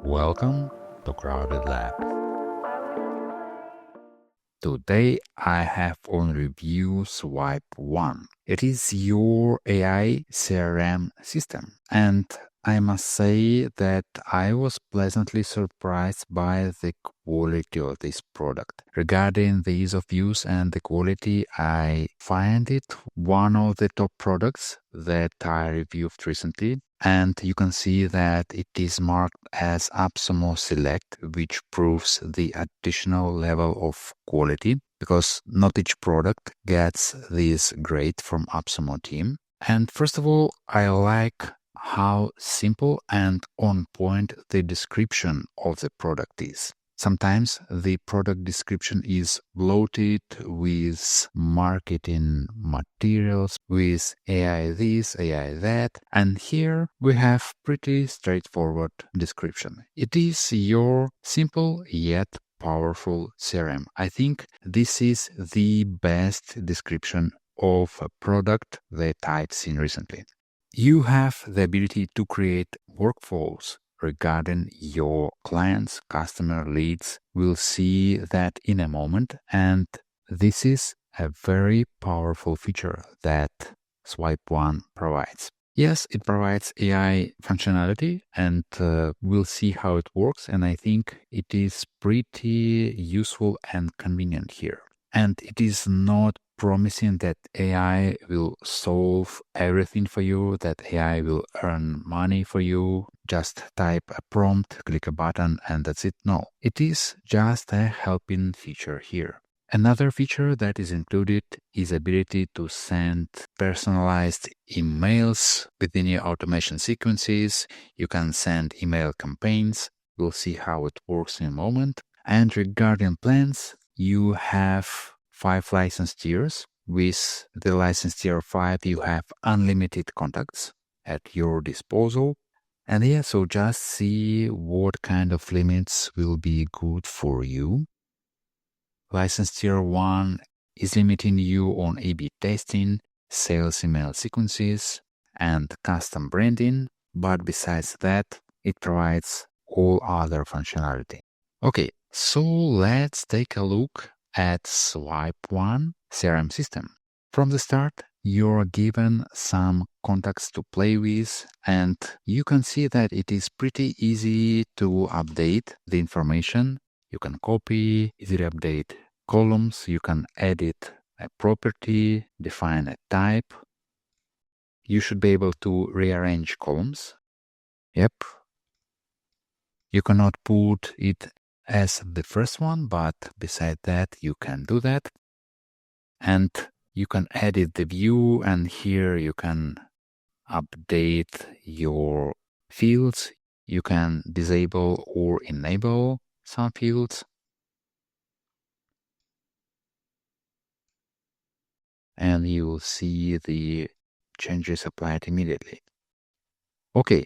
Welcome to Crowded Lab. Today I have on review Swipe 1. It is your AI CRM system, and I must say that I was pleasantly surprised by the quality of this product. Regarding the ease of use and the quality, I find it one of the top products that I reviewed recently. And you can see that it is marked as AppSumo Select, which proves the additional level of quality because not each product gets this grade from AppSumo team. And first of all, I like how simple and on point the description of the product is. Sometimes the product description is bloated with marketing materials, with AI this, AI that, and here we have pretty straightforward description. It is your simple yet powerful CRM. I think this is the best description of a product that I've seen recently. You have the ability to create workflows regarding your clients, customer leads. We'll see that in a moment. And this is a very powerful feature that Swipe 1 provides. Yes, it provides AI functionality and we'll see how it works. And I think it is pretty useful and convenient here. And it is not promising that AI will solve everything for you, that AI will earn money for you. Just type a prompt, click a button, and that's it. No, it is just a helping feature here. Another feature that is included is ability to send personalized emails within your automation sequences. You can send email campaigns. We'll see how it works in a moment. And regarding plans, you have 5 license tiers. With the license tier 5, you have unlimited contacts at your disposal. And yeah, so just see what kind of limits will be good for you. License tier 1 is limiting you on A/B testing, sales email sequences, and custom branding. But besides that, it provides all other functionality. Okay, so let's take a look at Swipe 1 CRM system. From the start, you're given some contacts to play with, and you can see that it is pretty easy to update the information. You can copy, easily update columns, you can edit a property, define a type. You should be able to rearrange columns. Yep. You cannot put it as the first one, but beside that, you can do that. And you can edit the view, and here you can update your fields. You can disable or enable some fields. And you will see the changes applied immediately. Okay,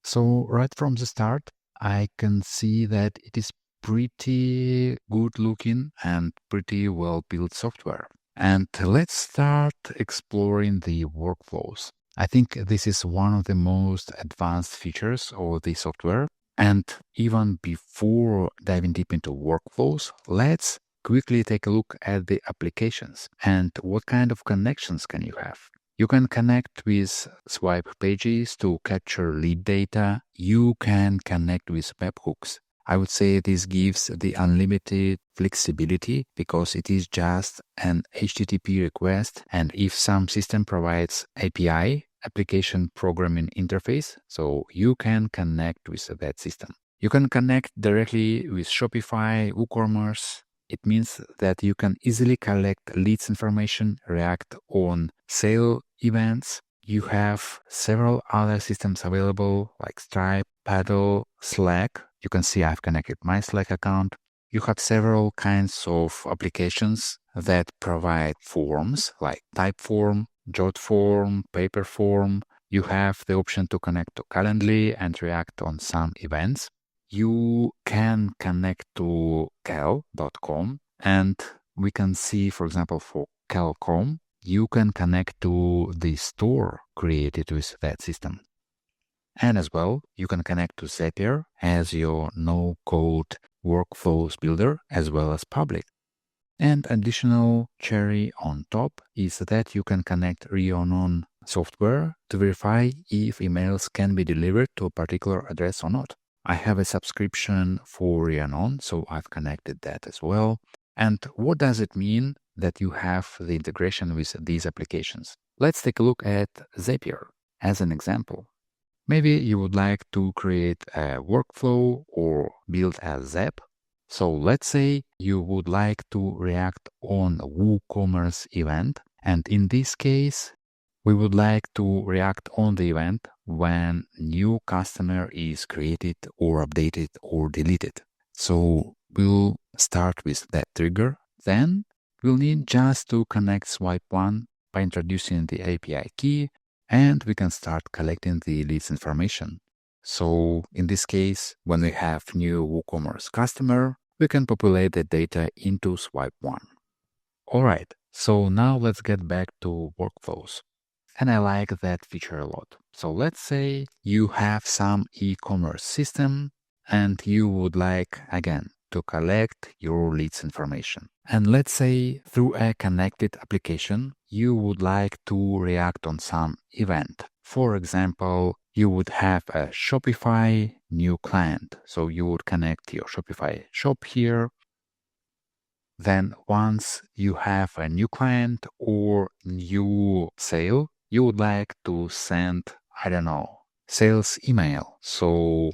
so right from the start, I can see that it is pretty good looking and pretty well built software. And let's start exploring the workflows. I think this is one of the most advanced features of the software. And even before diving deep into workflows, let's quickly take a look at the applications and what kind of connections can you have. You can connect with swipe pages to capture lead data. You can connect with webhooks. I would say this gives the unlimited flexibility because it is just an HTTP request. And if some system provides API, application programming interface, so you can connect with that system. You can connect directly with Shopify, WooCommerce. It means that you can easily collect leads information, react on sale events. You have several other systems available like Stripe, Paddle, Slack. You can see I've connected my Slack account. You have several kinds of applications that provide forms like Typeform, Jotform, Paperform. You have the option to connect to Calendly and react on some events. You can connect to cal.com, and we can see, for example, for cal.com, you can connect to the store created with that system. And as well, you can connect to Zapier as your no-code workflows builder as well as Pabbly. And additional cherry on top is that you can connect Rhiannon software to verify if emails can be delivered to a particular address or not. I have a subscription for Rhiannon, so I've connected that as well. And what does it mean that you have the integration with these applications? Let's take a look at Zapier as an example. Maybe you would like to create a workflow or build a Zap. So let's say you would like to react on a WooCommerce event. And in this case, we would like to react on the event when new customer is created or updated or deleted. So we'll start with that trigger. Then we'll need just to connect swipe 1 by introducing the API key, and we can start collecting the leads information. So in this case, when we have new WooCommerce customer, we can populate the data into swipe 1. All right, so now let's get back to workflows. And I like that feature a lot. So let's say you have some e-commerce system and you would like, again, to collect your leads information. And let's say through a connected application, you would like to react on some event. For example, you would have a Shopify new client. So you would connect your Shopify shop here. Then once you have a new client or new sale, you would like to send, I don't know, sales email. So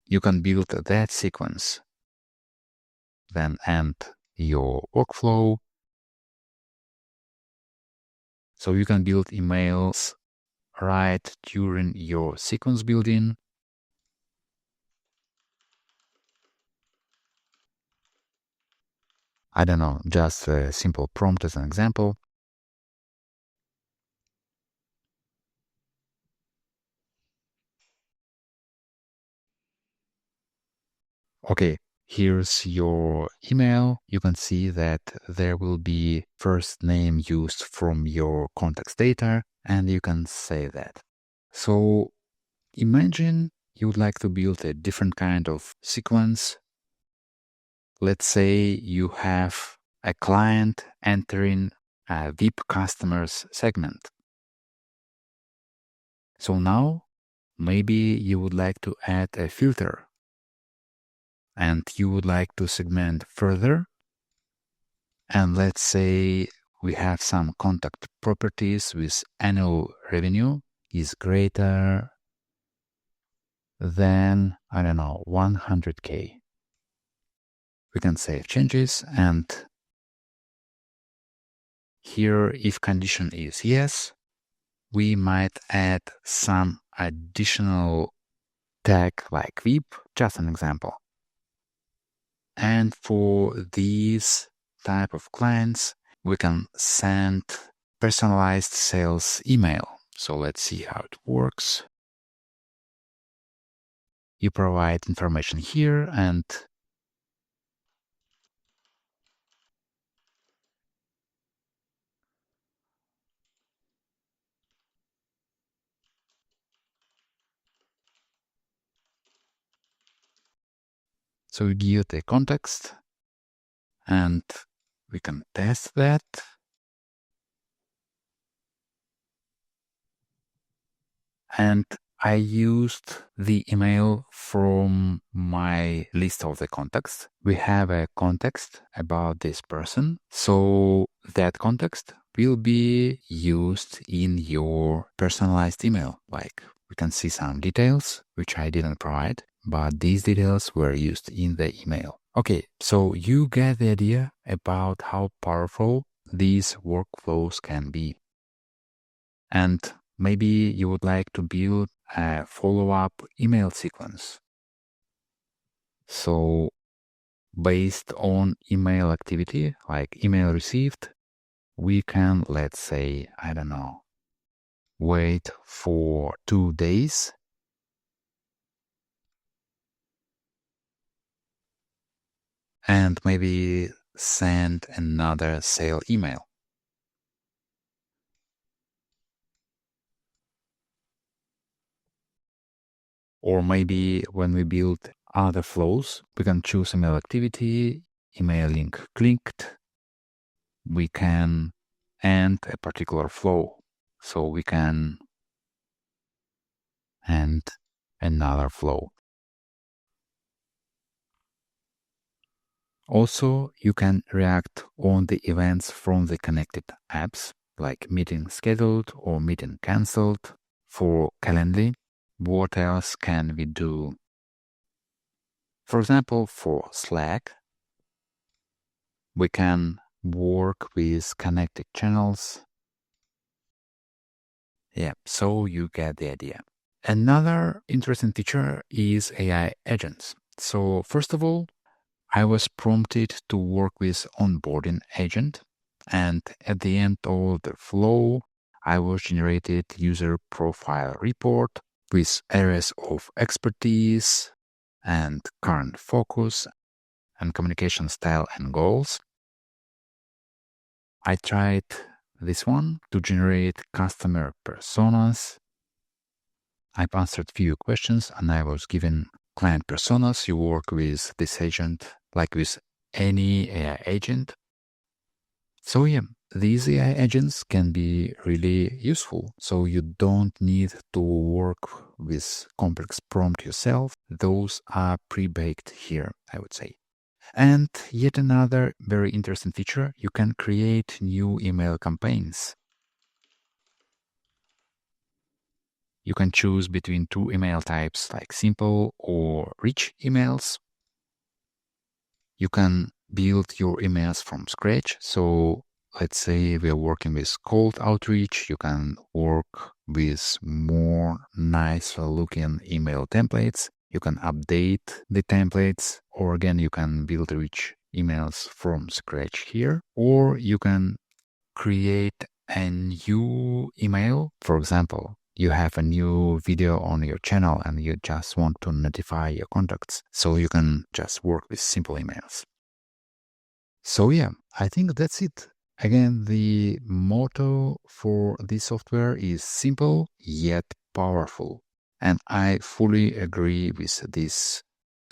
you can build that sequence. Then end your workflow. So you can build emails right during your sequence building. I don't know, just a simple prompt as an example. Okay, here's your email. You can see that there will be first name used from your contacts data, and you can say that. So imagine you would like to build a different kind of sequence. Let's say you have a client entering a VIP customers segment. So now maybe you would like to add a filter and you would like to segment further. And let's say we have some contact properties with annual revenue is greater than, I don't know, 100K. We can save changes, and here if condition is yes, we might add some additional tag like VIP, just an example. And for these type of clients, we can send personalized sales email. So let's see how it works. You provide information here and so you give the context and we can test that. And I used the email from my list of the contacts. We have a context about this person. So that context will be used in your personalized email. Like we can see some details, which I didn't provide, but these details were used in the email. Okay, so you get the idea about how powerful these workflows can be. And maybe you would like to build a follow-up email sequence. So based on email activity, like email received, we can, let's say, I don't know, wait for 2 days. And maybe send another sale email. Or maybe when we build other flows, we can choose email activity, email link clicked. We can end a particular flow. So we can end another flow. Also, you can react on the events from the connected apps, like meeting scheduled or meeting cancelled. For Calendly, what else can we do? For example, for Slack, we can work with connected channels. Yeah, so you get the idea. Another interesting feature is AI agents. So first of all, I was prompted to work with onboarding agent, and at the end of the flow, I was generated user profile report with areas of expertise and current focus and communication style and goals. I tried this one to generate customer personas. I've answered few questions and I was given client personas. You work with this agent like with any AI agent. So yeah, these AI agents can be really useful. So you don't need to work with complex prompt yourself. Those are pre-baked here, I would say. And yet another very interesting feature, you can create new email campaigns. You can choose between two email types like simple or rich emails. You can build your emails from scratch. So let's say we are working with cold outreach. You can work with more nice looking email templates. You can update the templates, or again, you can build rich emails from scratch here, or you can create a new email. For example, you have a new video on your channel and you just want to notify your contacts. So you can just work with simple emails. So yeah, I think that's it. Again, the motto for this software is simple yet powerful. And I fully agree with this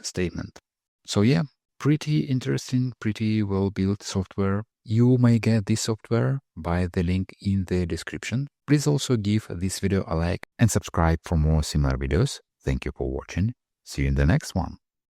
statement. So yeah, pretty interesting, pretty well-built software. You may get this software by the link in the description. Please also give this video a like and subscribe for more similar videos. Thank you for watching. See you in the next one.